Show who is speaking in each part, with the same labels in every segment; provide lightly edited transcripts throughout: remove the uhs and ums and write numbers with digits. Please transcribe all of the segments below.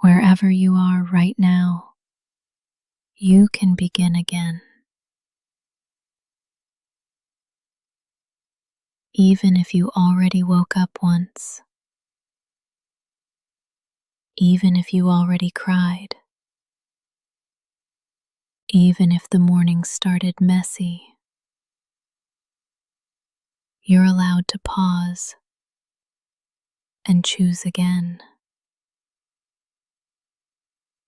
Speaker 1: Wherever you are right now, you can begin again. Even if you already woke up once, even if you already cried, even if the morning started messy, you're allowed to pause and choose again.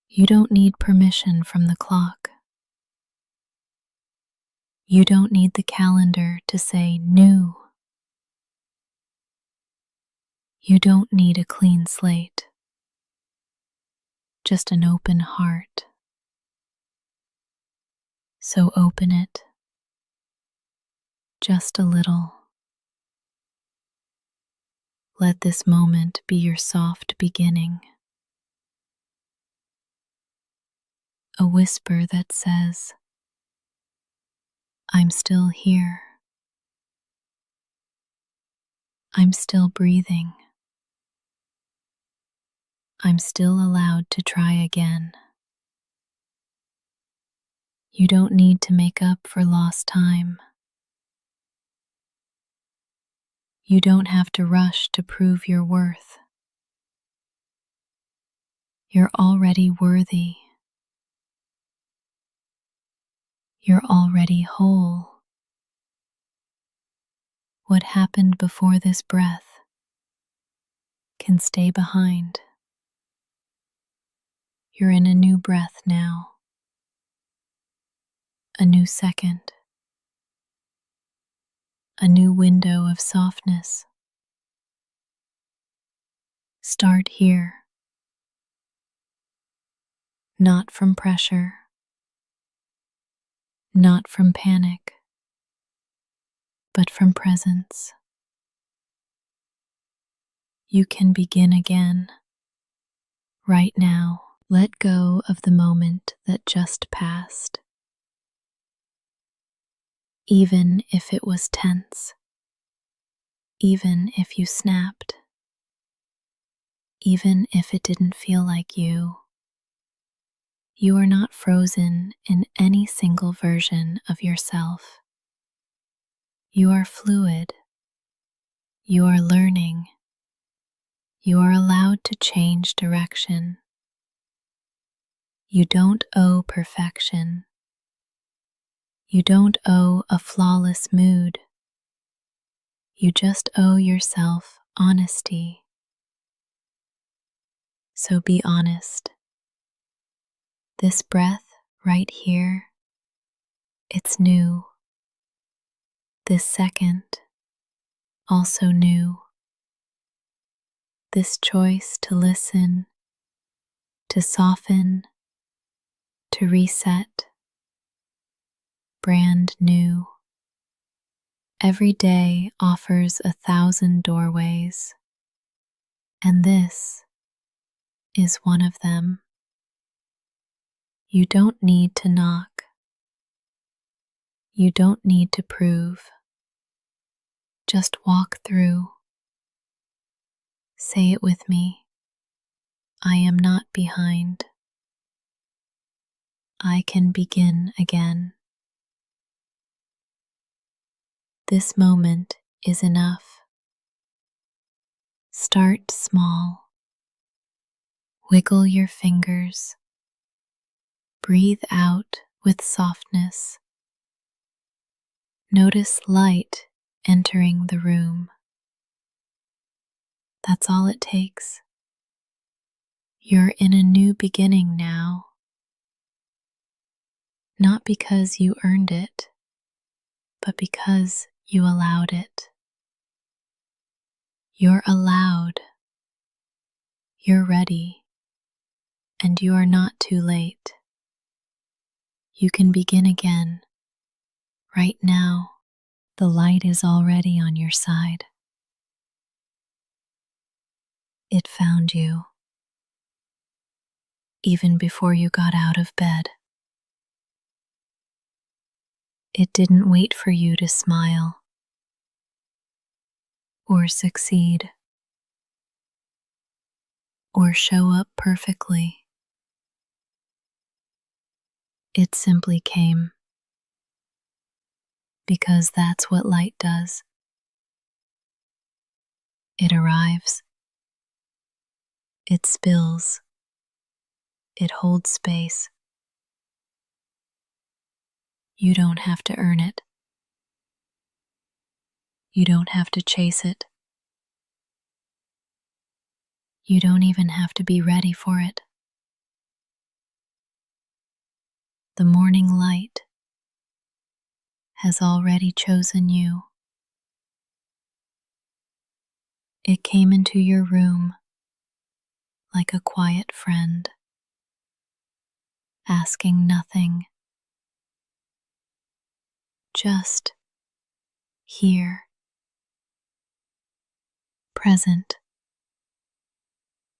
Speaker 1: You don't need permission from the clock. You don't need the calendar to say new. You don't need a clean slate, just an open heart. So open it, just a little. Let this moment be your soft beginning. A whisper that says, I'm still here. I'm still breathing. I'm still allowed to try again. You don't need to make up for lost time. You don't have to rush to prove your worth. You're already worthy. You're already whole. What happened before this breath can stay behind. You're in a new breath now. A new second. A new window of softness. Start here. Not from pressure. Not from panic. But from presence. You can begin again. Right now, let go of the moment that just passed. Even if it was tense. Even if you snapped. Even if it didn't feel like you. You are not frozen in any single version of yourself. You are fluid. You are learning. You are allowed to change direction. You don't owe perfection. You don't owe a flawless mood. You just owe yourself honesty. So be honest. This breath right here, it's new. This second, also new. This choice to listen, to soften, to reset, brand new. Every day offers 1,000 doorways, and this is one of them. You don't need to knock. You don't need to prove. Just walk through. Say it with me. I am not behind. I can begin again. This moment is enough. Start small. Wiggle your fingers. Breathe out with softness. Notice light entering the room. That's all it takes. You're in a new beginning now. Not because you earned it, but because you allowed it. You're allowed. You're ready. And you are not too late. You can begin again. Right now, the light is already on your side. It found you, even before you got out of bed. It didn't wait for you to smile or succeed. or show up perfectly. It simply came because that's what light does. It arrives, it spills, it holds space. You don't have to earn it. You don't have to chase it. You don't even have to be ready for it. The morning light has already chosen you. It came into your room like a quiet friend, asking nothing, just here, present,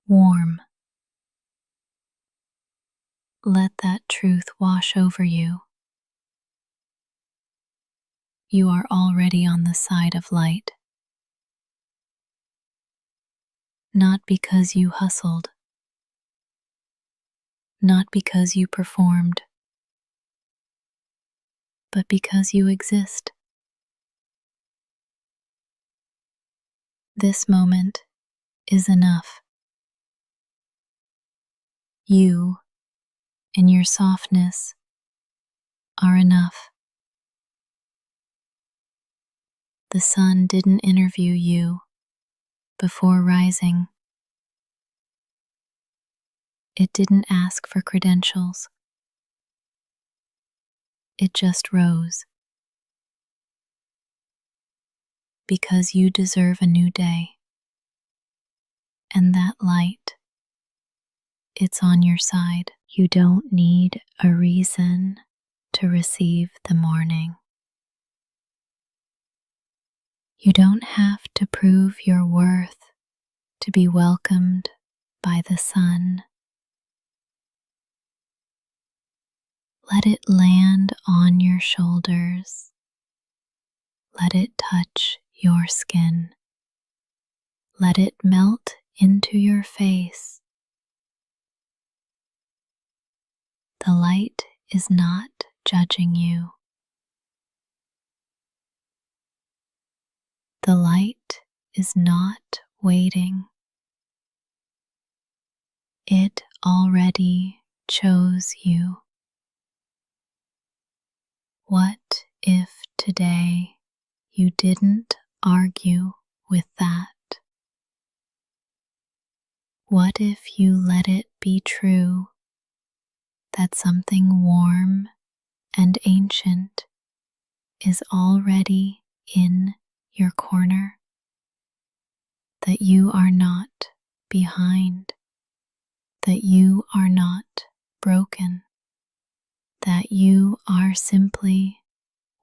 Speaker 1: warm. Let that truth wash over you. You are already on the side of light, not because you hustled, not because you performed, but because you exist. This moment is enough. You and your softness are enough. The sun didn't interview you before rising. It didn't ask for credentials. It just rose. Because you deserve a new day. And that light, it's on your side. You don't need a reason to receive the morning. You don't have to prove your worth to be welcomed by the sun. Let it land on your shoulders. Let it touch your skin. Let it melt into your face. The light is not judging you. The light is not waiting. It already chose you. What if today you didn't argue with that? What if you let it be true that something warm and ancient is already in your corner? That you are not behind, that you are not broken, that you are simply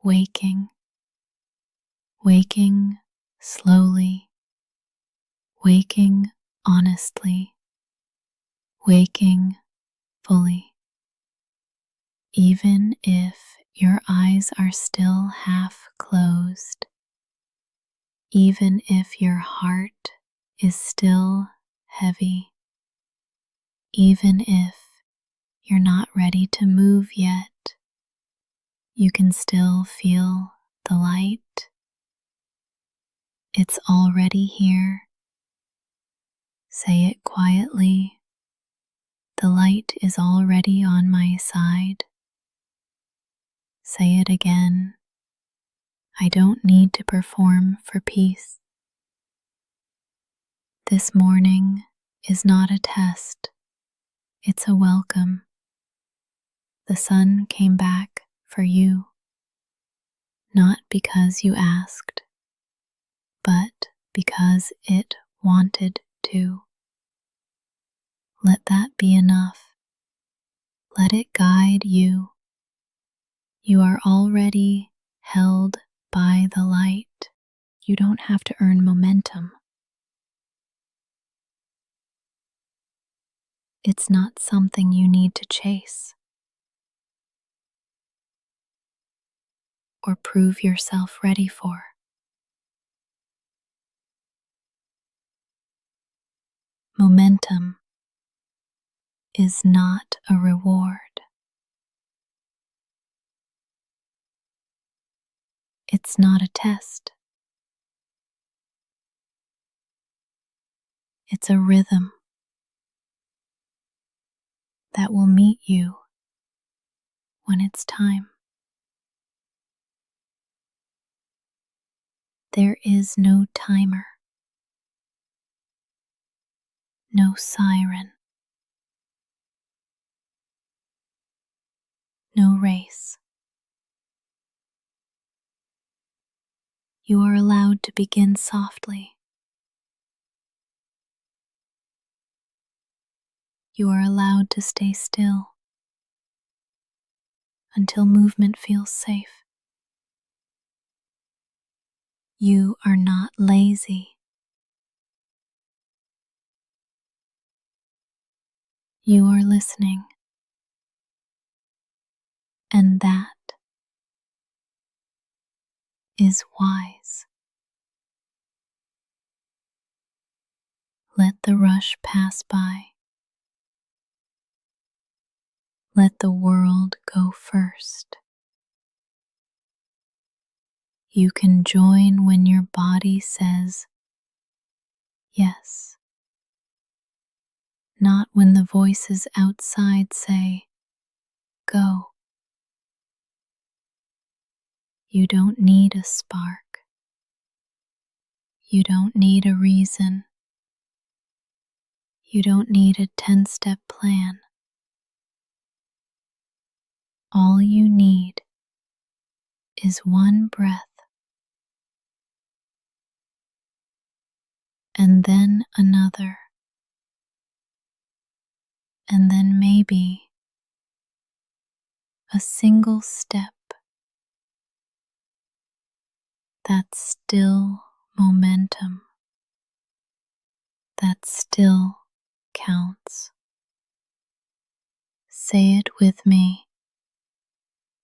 Speaker 1: waking, waking slowly, waking honestly, waking fully. Even if your eyes are still half closed, even if your heart is still heavy, even if you're not ready to move yet, you can still feel the light. It's already here. Say it quietly. The light is already on my side. Say it again. I don't need to perform for peace. This morning is not a test. It's a welcome. The sun came back for you, not because you asked, but because it wanted to. Let that be enough. Let it guide you. You are already held by the light. You don't have to earn momentum. It's not something you need to chase or prove yourself ready for. Momentum is not a reward. It's not a test. It's a rhythm that will meet you when it's time. There is no timer, no siren, no race. You are allowed to begin softly. You are allowed to stay still until movement feels safe. You are not lazy. You are listening. And that is wise. Let the rush pass by. Let the world go first. You can join when your body says yes, not when the voices outside say go. You don't need a spark. You don't need a reason. You don't need a 10-step plan. All you need is one breath, and then another, and then maybe a single step. That's still momentum. That still counts. Say it with me.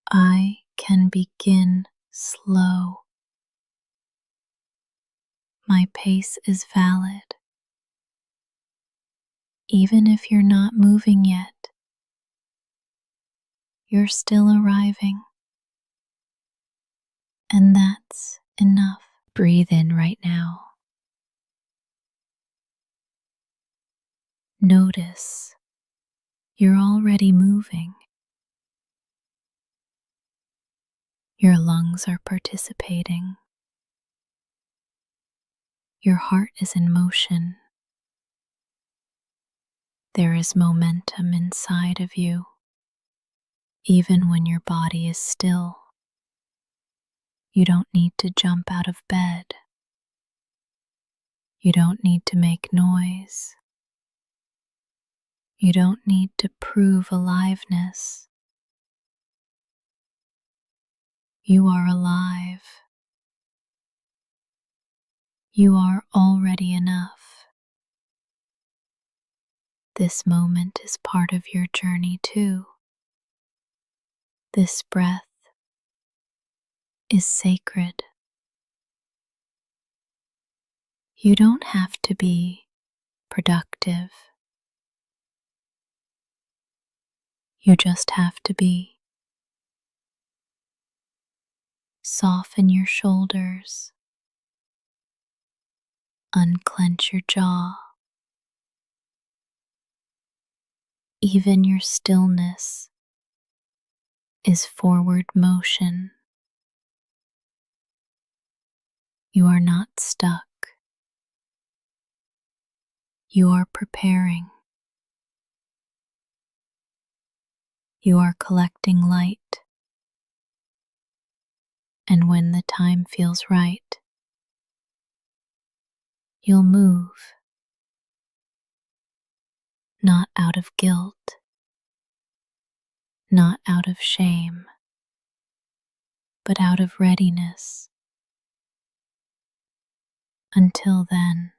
Speaker 1: I can begin slow. My pace is valid. Even if you're not moving yet, you're still arriving. And that's enough. Breathe in right now. Notice you're already moving. Your lungs are participating. Your heart is in motion. There is momentum inside of you, even when your body is still. You don't need to jump out of bed. You don't need to make noise. You don't need to prove aliveness. You are alive. You are already enough. This moment is part of your journey too. This breath is sacred. You don't have to be productive. You just have to be. Soften your shoulders. Unclench your jaw. Even your stillness is forward motion. You are not stuck. You are preparing. You are collecting light. And when the time feels right, you'll move. Not out of guilt, not out of shame, but out of readiness. Until then,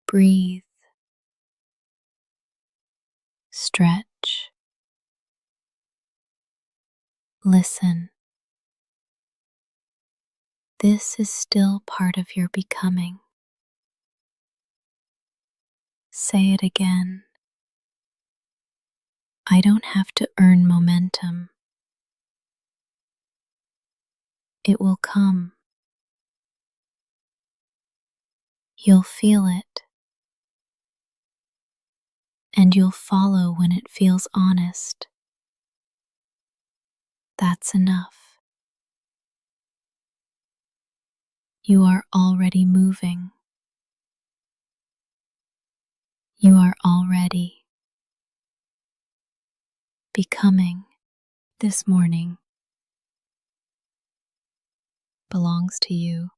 Speaker 1: breathe, stretch, listen. This is still part of your becoming. Say it again. I don't have to earn momentum. It will come. You'll feel it, and you'll follow when it feels honest. That's enough. You are already moving. You are already becoming. This morning belongs to you.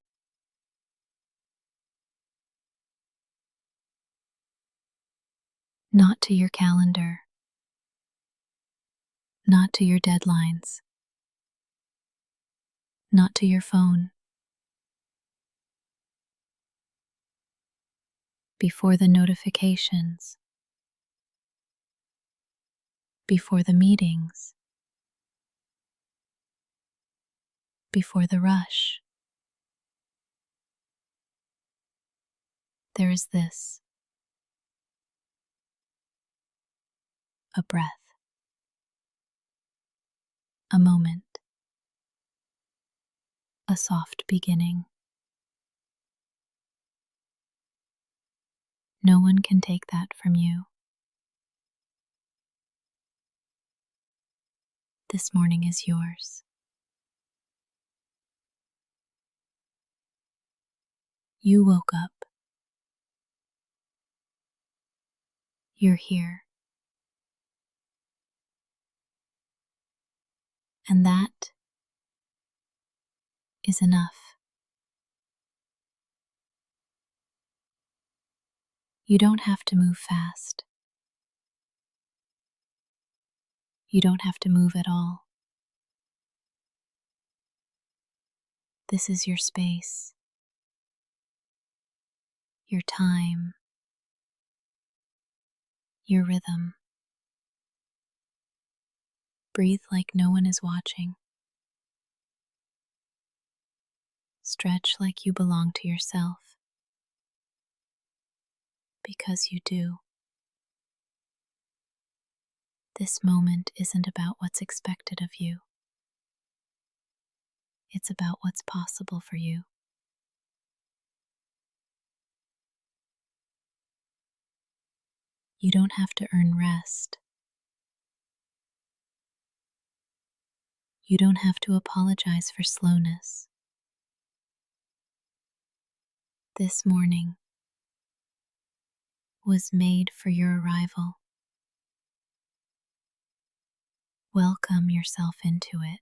Speaker 1: Not to your calendar, not to your deadlines, not to your phone. Before the notifications, before the meetings, before the rush, there is this: a breath, a moment, a soft beginning. No one can take that from you. This morning is yours. You woke up. You're here. And that is enough. You don't have to move fast. You don't have to move at all. This is your space, your time, your rhythm. Breathe like no one is watching. Stretch like you belong to yourself, because you do. This moment isn't about what's expected of you. It's about what's possible for you. You don't have to earn rest. You don't have to apologize for slowness. This morning was made for your arrival. Welcome yourself into it,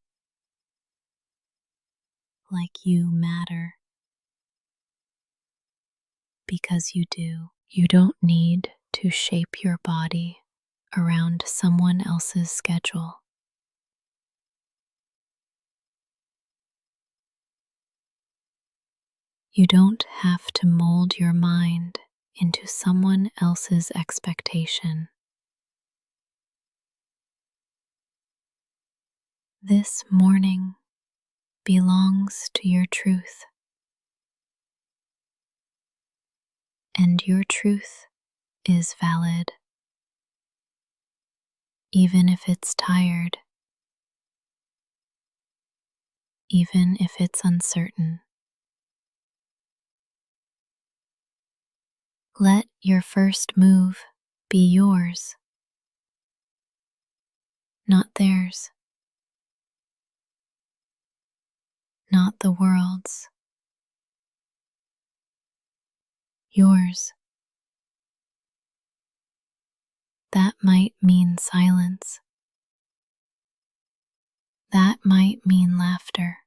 Speaker 1: like you matter, because you do. You don't need to shape your body around someone else's schedule. You don't have to mold your mind into someone else's expectation. This morning belongs to your truth, and your truth is valid, even if it's tired, even if it's uncertain. Let your first move be yours, not theirs, not the world's. Yours. That might mean silence. That might mean laughter.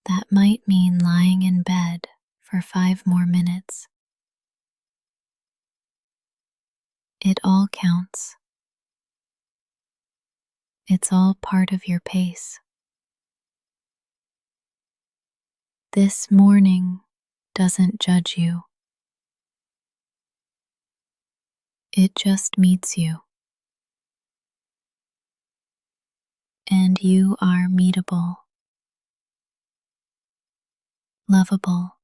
Speaker 1: That might mean lying in bed for 5 more minutes. It all counts. It's all part of your pace. This morning doesn't judge you. It just meets you. And you are meetable, lovable,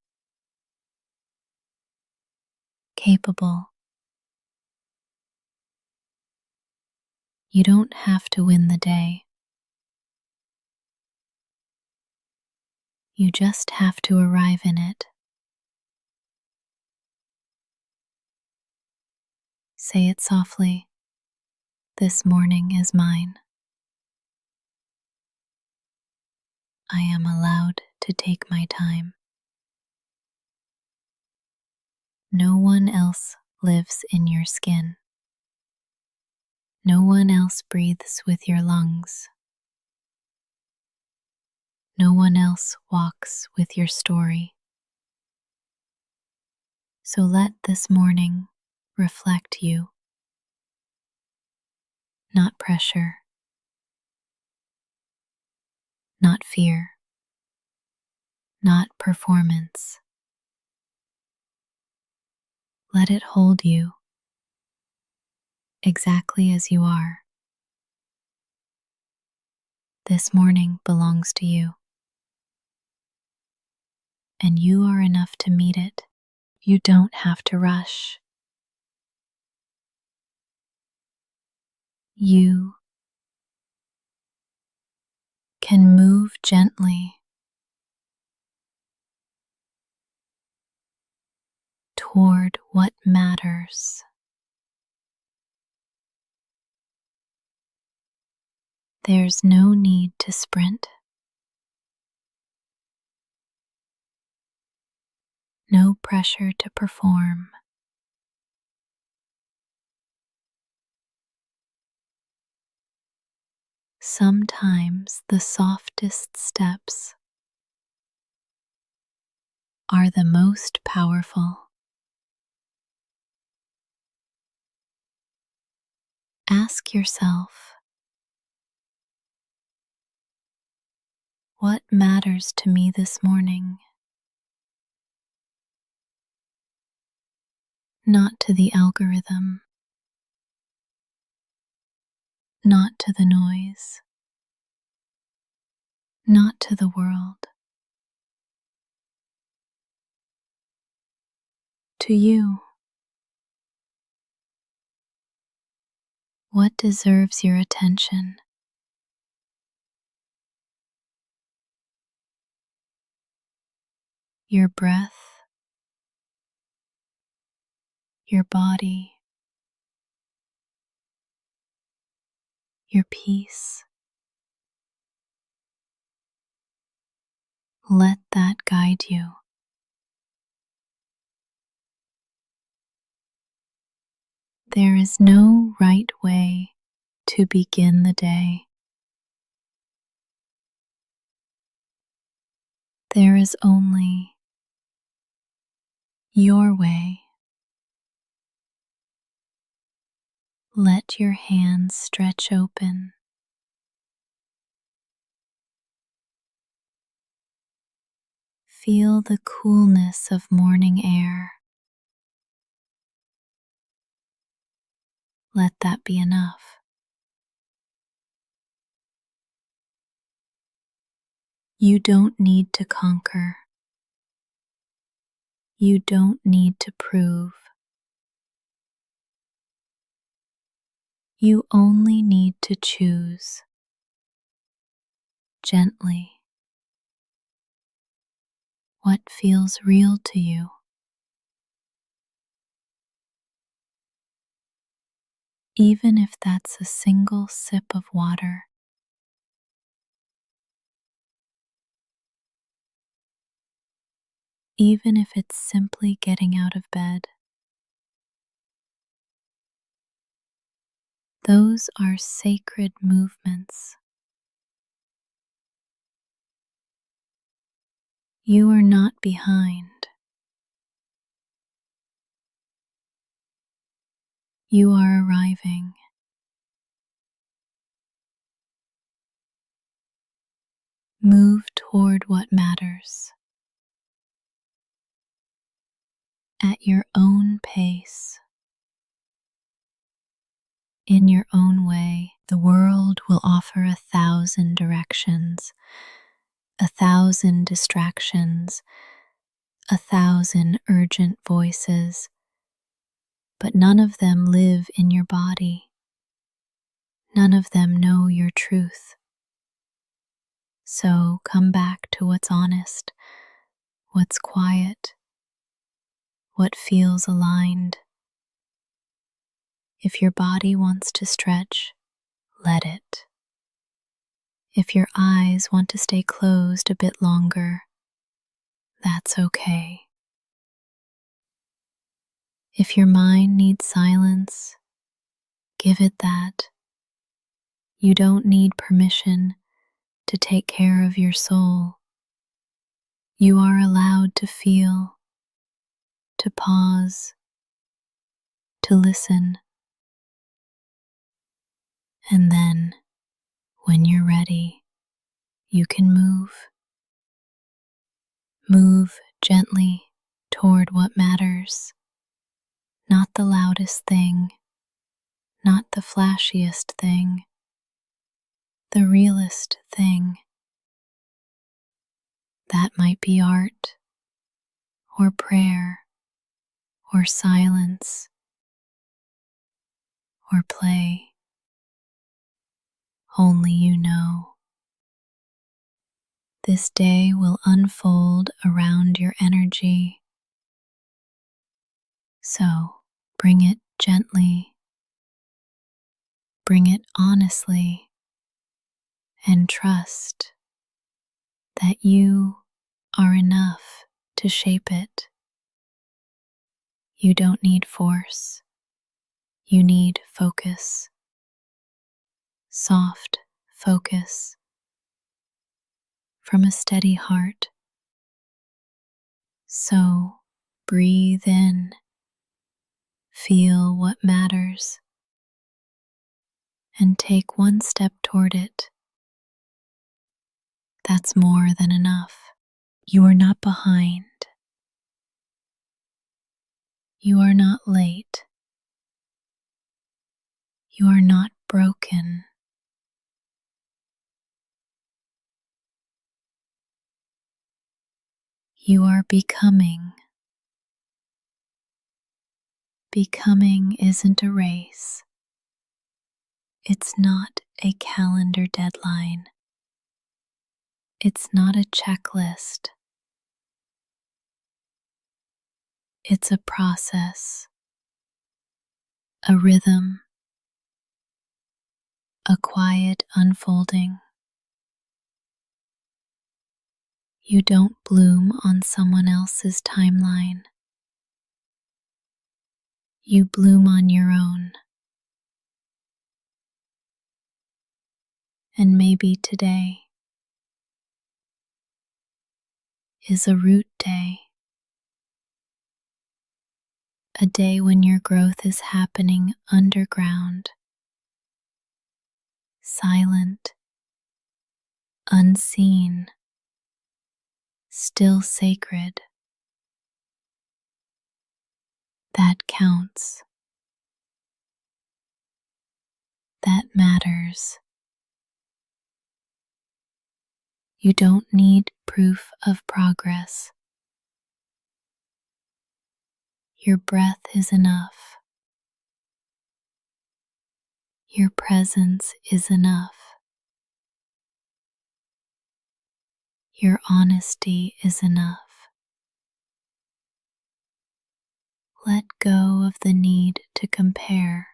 Speaker 1: capable. You don't have to win the day. You just have to arrive in it. Say it softly. This morning is mine. I am allowed to take my time. No one else lives in your skin. No one else breathes with your lungs. No one else walks with your story. So let this morning reflect you, not pressure, not fear, not performance. Let it hold you exactly as you are. This morning belongs to you, and you are enough to meet it. You don't have to rush. You can move gently toward what matters. There's no need to sprint, no pressure to perform. Sometimes the softest steps are the most powerful. Ask yourself, what matters to me this morning? Not to the algorithm, not to the noise, not to the world. To you, what deserves your attention? Your breath, your body, your peace. Let that guide you. There is no right way to begin the day. There is only your way. Let your hands stretch open. Feel the coolness of morning air. Let that be enough. You don't need to conquer. You don't need to prove. You only need to choose gently what feels real to you. Even if that's a single sip of water, even if it's simply getting out of bed. Those are sacred movements. You are not behind. You are arriving. Move toward what matters at your own pace. In your own way, the world will offer 1,000 directions, 1,000 distractions, 1,000 urgent voices. but none of them live in your body. None of them know your truth. So come back to what's honest, what's quiet, what feels aligned. If your body wants to stretch, let it. If your eyes want to stay closed a bit longer, that's okay. If your mind needs silence, give it that. You don't need permission to take care of your soul. You are allowed to feel, to pause, to listen. And then, when you're ready, you can move. Move gently toward what matters. Not the loudest thing, not the flashiest thing, the realest thing. That might be art, or prayer, or silence, or play. Only you know. This day will unfold around your energy. So bring it gently, bring it honestly, and trust that you are enough to shape it. You don't need force. You need focus. Soft focus from a steady heart. So breathe in. Feel what matters. And take one step toward it. That's more than enough. You are not behind. You are not late. You are not broken. You are becoming. Becoming isn't a race. It's not a calendar deadline. It's not a checklist. It's a process, a rhythm, a quiet unfolding. You don't bloom on someone else's timeline. You bloom on your own. And maybe today is a root day. A day when your growth is happening underground, silent, unseen, still sacred. That counts. That matters. You don't need proof of progress. Your breath is enough. Your presence is enough. Your honesty is enough. Let go of the need to compare.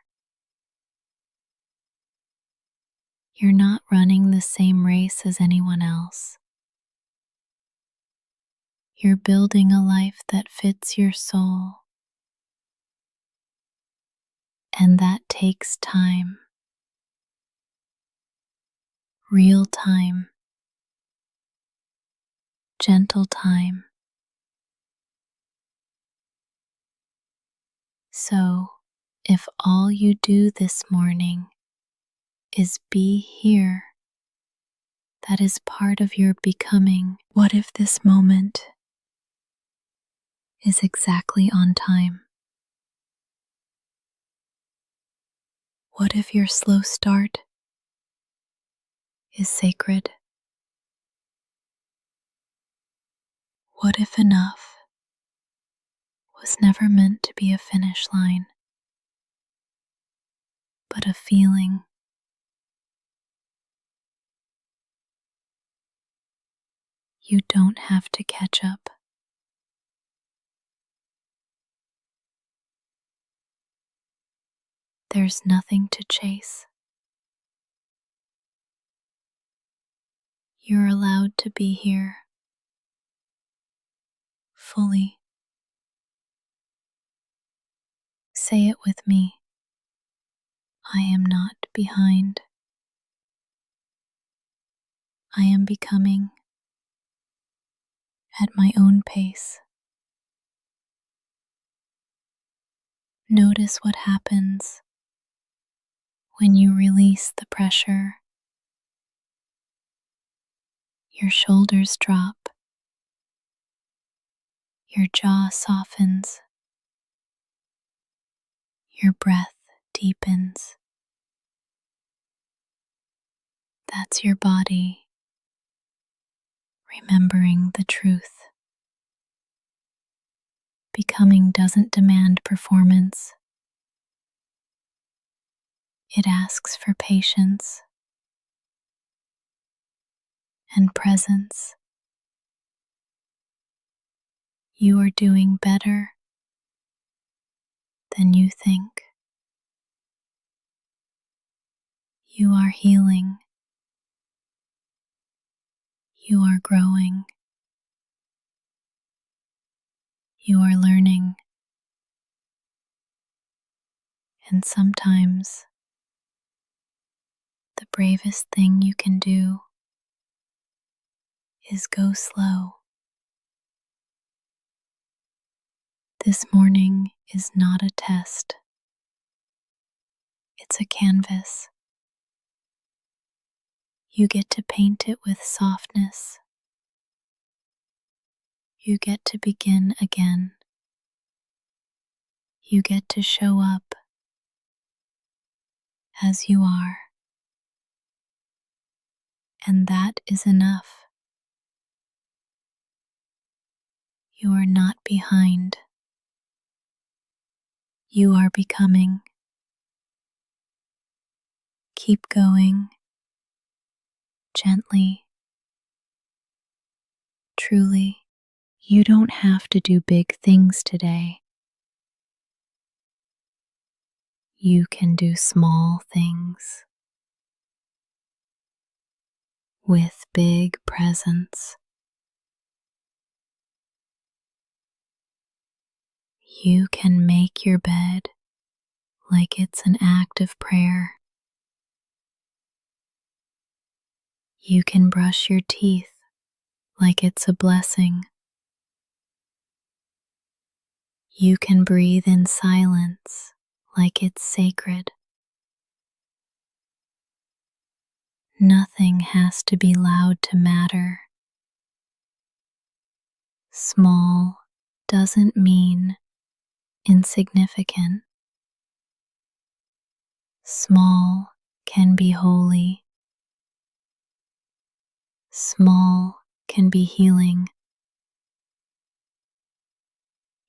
Speaker 1: You're not running the same race as anyone else. You're building a life that fits your soul. And that takes time. Real time. Gentle time. So, if all you do this morning is be here, that is part of your becoming. What if this moment is exactly on time? What if your slow start is sacred? What if enough was never meant to be a finish line? but a feeling. You don't have to catch up. There's nothing to chase. You're allowed to be here fully. Say it with me. I am not behind. I am becoming at my own pace. Notice what happens when you release the pressure. Your shoulders drop. Your jaw softens. Your breath deepens. That's your body remembering the truth. Becoming doesn't demand performance. It asks for patience and presence. You are doing better than you think. You are healing. You are growing. You are learning. And sometimes the bravest thing you can do is go slow. This morning is not a test. It's a canvas. You get to paint it with softness. You get to begin again. You get to show up as you are. And that is enough. You are not behind. You are becoming. Keep going, gently, truly. You don't have to do big things today. You can do small things with big presence. You can make your bed like it's an act of prayer. You can brush your teeth like it's a blessing. You can breathe in silence like it's sacred. Nothing has to be loud to matter. Small doesn't mean insignificant. Small can be holy. Small can be healing.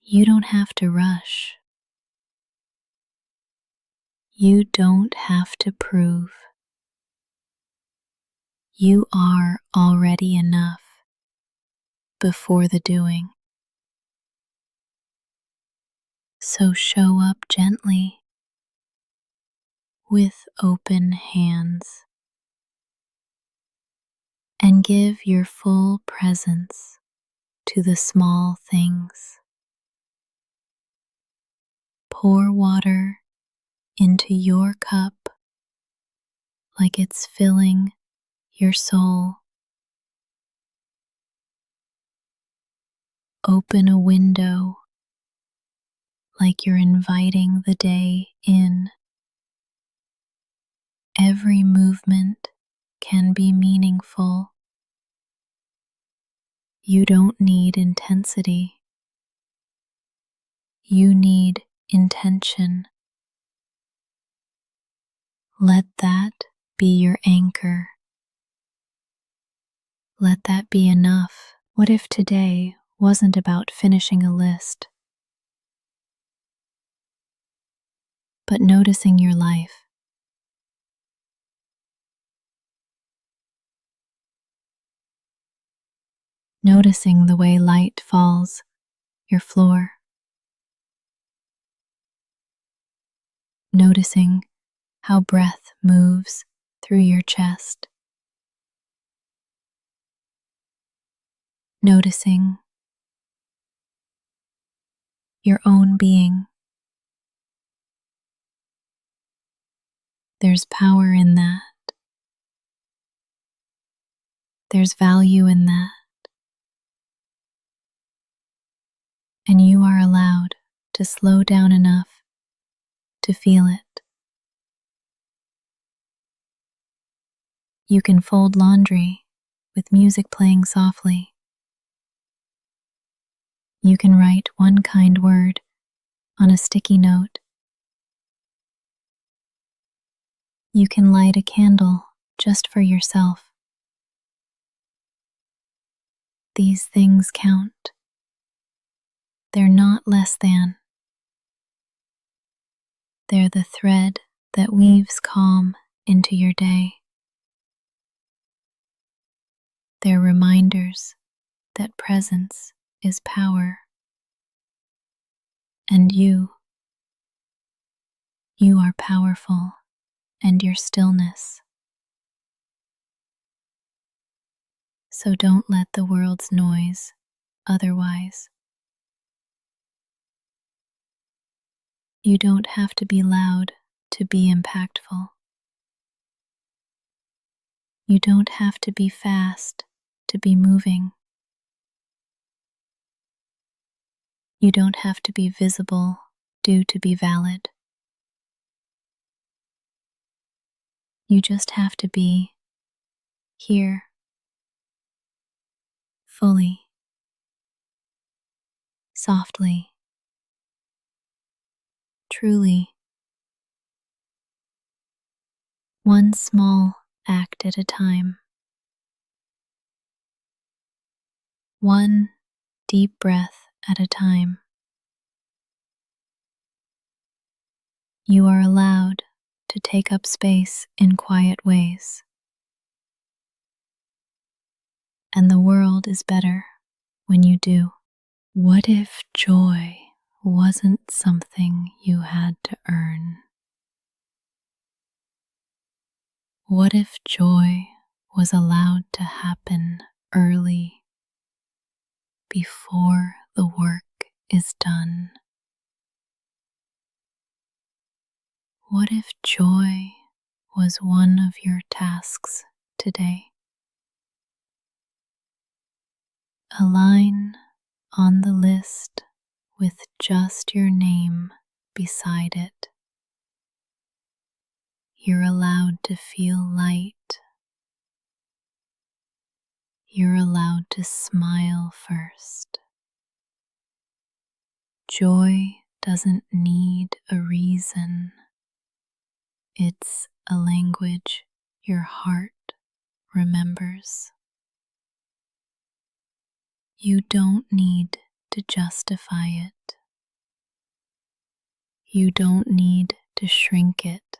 Speaker 1: You don't have to rush. You don't have to prove. You are already enough before the doing. So show up gently with open hands and give your full presence to the small things. Pour water into your cup like it's filling your soul. Open a window like you're inviting the day in. Every movement can be meaningful. You don't need intensity. You need intention. Let that be your anchor. Let that be enough. What if today wasn't about finishing a list, but noticing your life noticing the way light falls your floor, noticing how breath moves through your chest, noticing your own being. There's power in that. There's value in that. And you are allowed to slow down enough to feel it. You can fold laundry with music playing softly. You can write one kind word on a sticky note. You can light a candle just for yourself. These things count. They're not less than. They're the thread that weaves calm into your day. They're reminders that presence is power. And you are powerful, and your stillness. So don't let the world's noise otherwise. You don't have to be loud to be impactful. You don't have to be fast to be moving. You don't have to be visible to be valid. You just have to be here, fully, softly, truly. One small act at a time. One deep breath at a time. You are allowed to take up space in quiet ways. And the world is better when you do. What if joy wasn't something you had to earn? What if joy was allowed to happen early, before the work is done? What if joy was one of your tasks today? A line on the list with just your name beside it. You're allowed to feel light. You're allowed to smile first. Joy doesn't need a reason. It's a language your heart remembers. You don't need to justify it. You don't need to shrink it.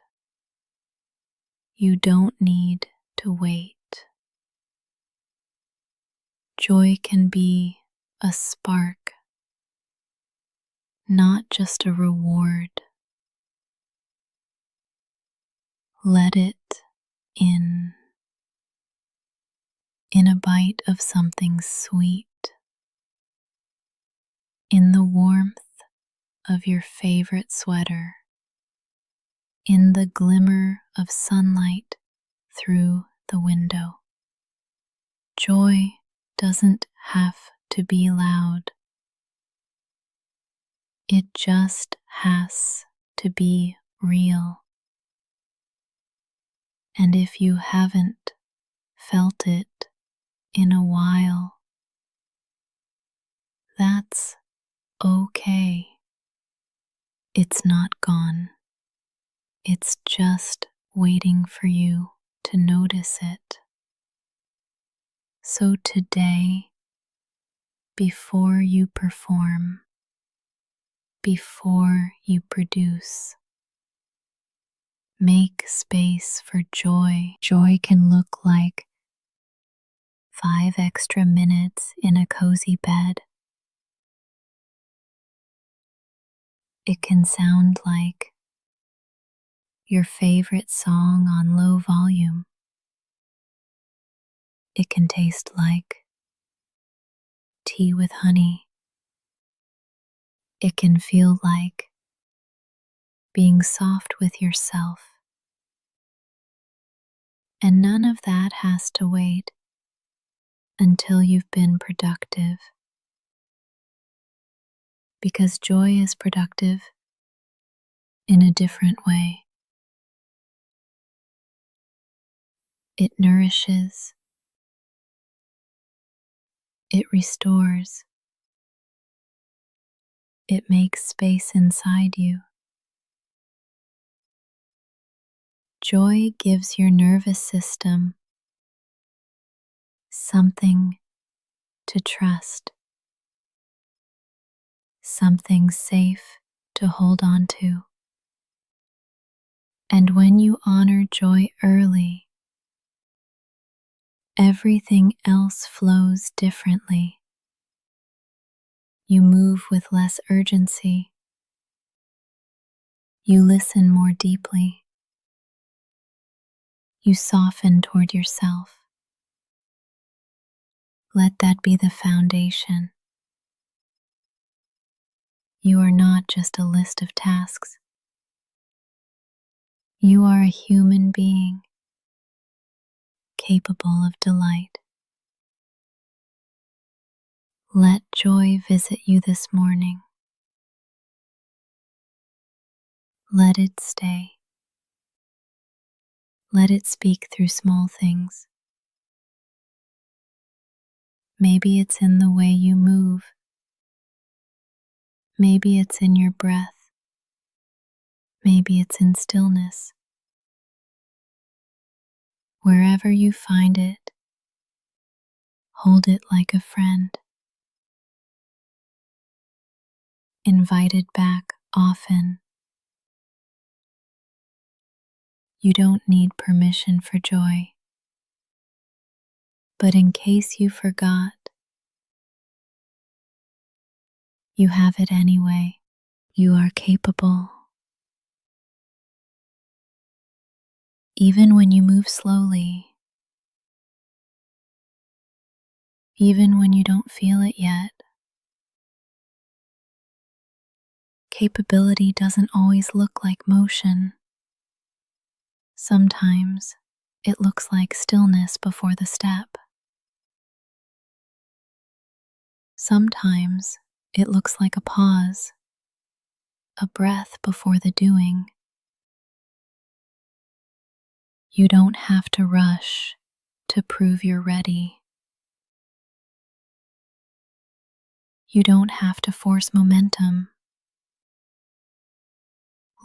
Speaker 1: You don't need to wait. Joy can be a spark, not just a reward. Let it in a bite of something sweet, in the warmth of your favorite sweater, in the glimmer of sunlight through the window. Joy doesn't have to be loud. It just has to be real. And if you haven't felt it in a while, that's okay. It's not gone. It's just waiting for you to notice it. So today, before you perform, before you produce, make space for joy. Joy can look like 5 extra minutes in a cozy bed. It can sound like your favorite song on low volume. It can taste like tea with honey. It can feel like being soft with yourself. And none of that has to wait until you've been productive. Because joy is productive in a different way. It nourishes, it restores, it makes space inside you. Joy gives your nervous system something to trust, something safe to hold on to. And when you honor joy early, everything else flows differently. You move with less urgency. You listen more deeply. You soften toward yourself. Let that be the foundation. You are not just a list of tasks. You are a human being capable of delight. Let joy visit you this morning. Let it stay. Let it speak through small things. Maybe it's in the way you move. Maybe it's in your breath. Maybe it's in stillness. Wherever you find it, hold it like a friend. Invite it back often. You don't need permission for joy. But in case you forgot, you have it anyway. You are capable. Even when you move slowly, even when you don't feel it yet, capability doesn't always look like motion. Sometimes it looks like stillness before the step. Sometimes it looks like a pause, a breath before the doing. You don't have to rush to prove you're ready. You don't have to force momentum.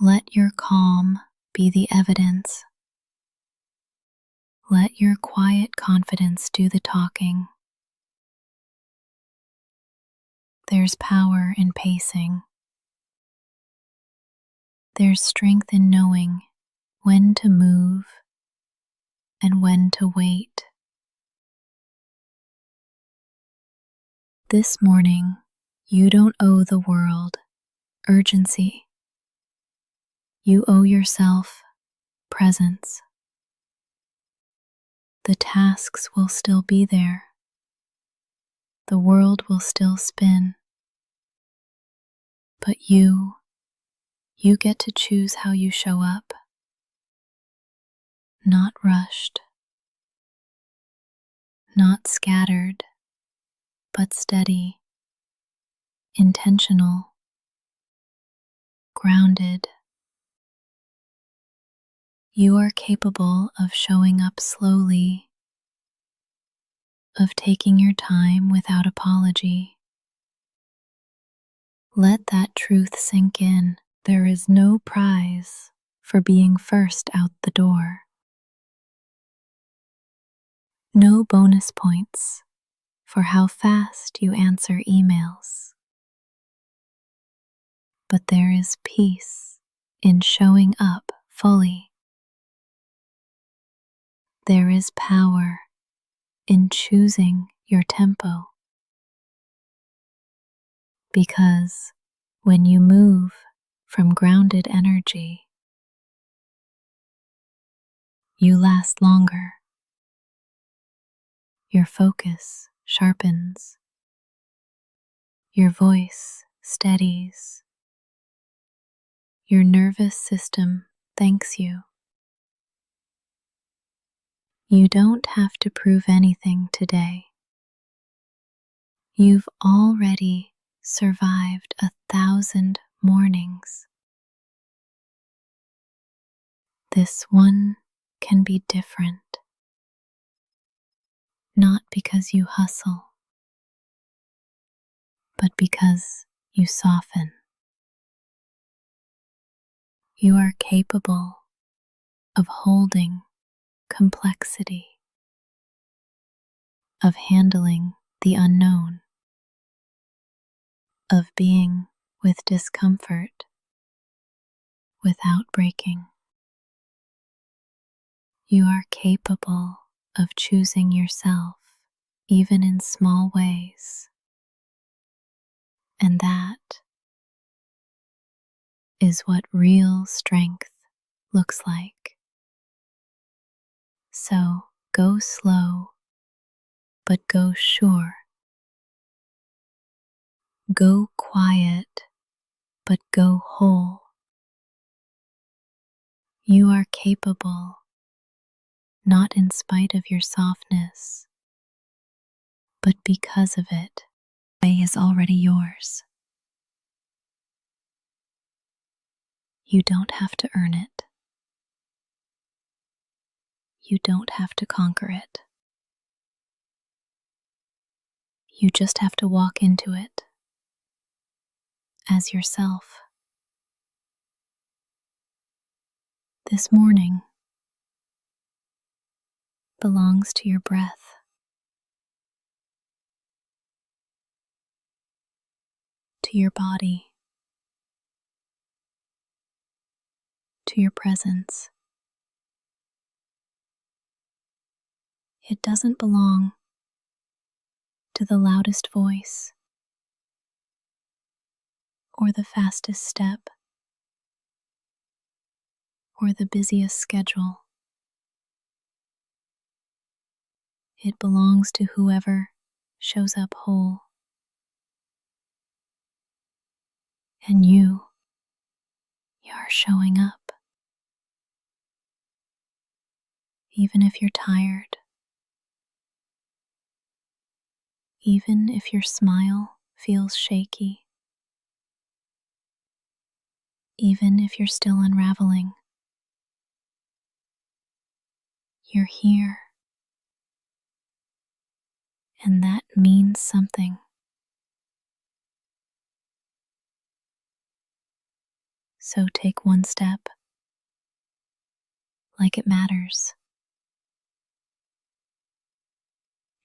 Speaker 1: Let your calm be the evidence. Let your quiet confidence do the talking. There's power in pacing. There's strength in knowing when to move and when to wait. This morning, you don't owe the world urgency. You owe yourself presence. The tasks will still be there. The world will still spin. But you get to choose how you show up. Not rushed, not scattered, but steady, intentional, grounded. You are capable of showing up slowly, of taking your time without apology. Let that truth sink in. There is no prize for being first out the door. No bonus points for how fast you answer emails. But there is peace in showing up fully. There is power in choosing your tempo, because when you move from grounded energy, you last longer. Your focus sharpens, your voice steadies, your nervous system thanks you. You don't have to prove anything today. You've already survived 1,000 mornings. This one can be different, not because you hustle, but because you soften. You are capable of holding complexity, of handling the unknown, of being with discomfort without breaking. You are capable of choosing yourself, even in small ways. And that is what real strength looks like. So go slow, but go sure. Go quiet, but go whole. You are capable, not in spite of your softness, but because of it. The way is already yours. You don't have to earn it. You don't have to conquer it. You just have to walk into it as yourself. This morning belongs to your breath, to your body, to your presence. It doesn't belong to the loudest voice or the fastest step or the busiest schedule. It belongs to whoever shows up whole. And you are showing up. Even if you're tired, even if your smile feels shaky, even if you're still unraveling, you're here. And that means something. So take one step like it matters.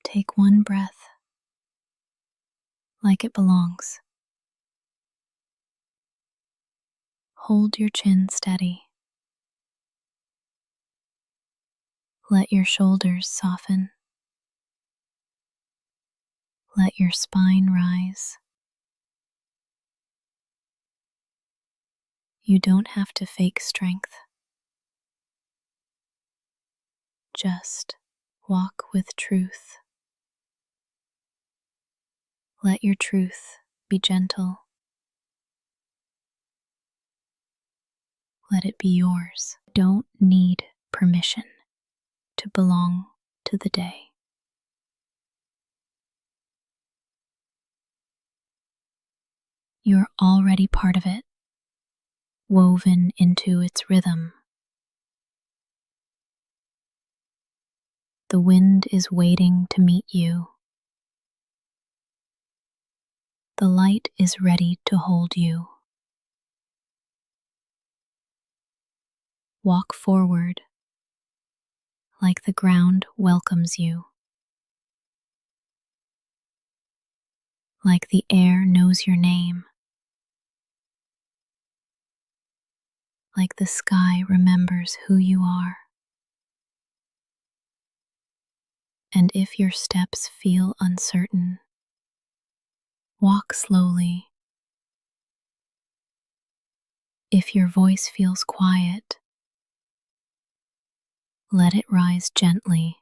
Speaker 1: Take one breath like it belongs. Hold your chin steady. Let your shoulders soften. Let your spine rise. You don't have to fake strength. Just walk with truth. Let your truth be gentle. Let it be yours. Don't need permission to belong to the day. You're already part of it, woven into its rhythm. The wind is waiting to meet you. The light is ready to hold you. Walk forward like the ground welcomes you, like the air knows your name, like the sky remembers who you are. And if your steps feel uncertain, walk slowly. If your voice feels quiet, let it rise gently.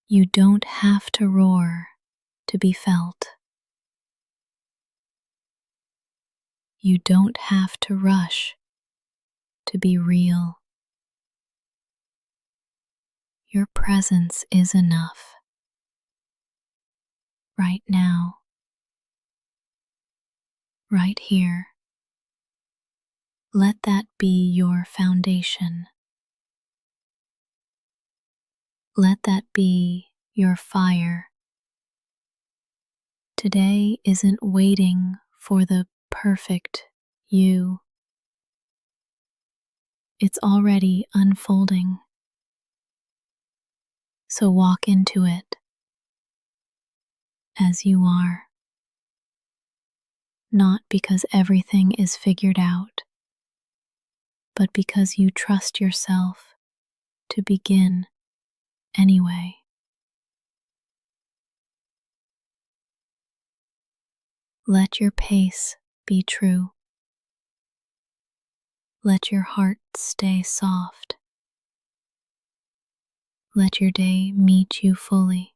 Speaker 1: You don't have to roar to be felt. You don't have to rush to be real. Your presence is enough. Right now, right here. Let that be your foundation. Let that be your fire. Today isn't waiting for the perfect you. It's already unfolding. So walk into it as you are. Not because everything is figured out, but because you trust yourself to begin anyway. Let your pace be true. Let your heart stay soft. Let your day meet you fully.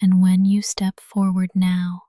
Speaker 1: And when you step forward now,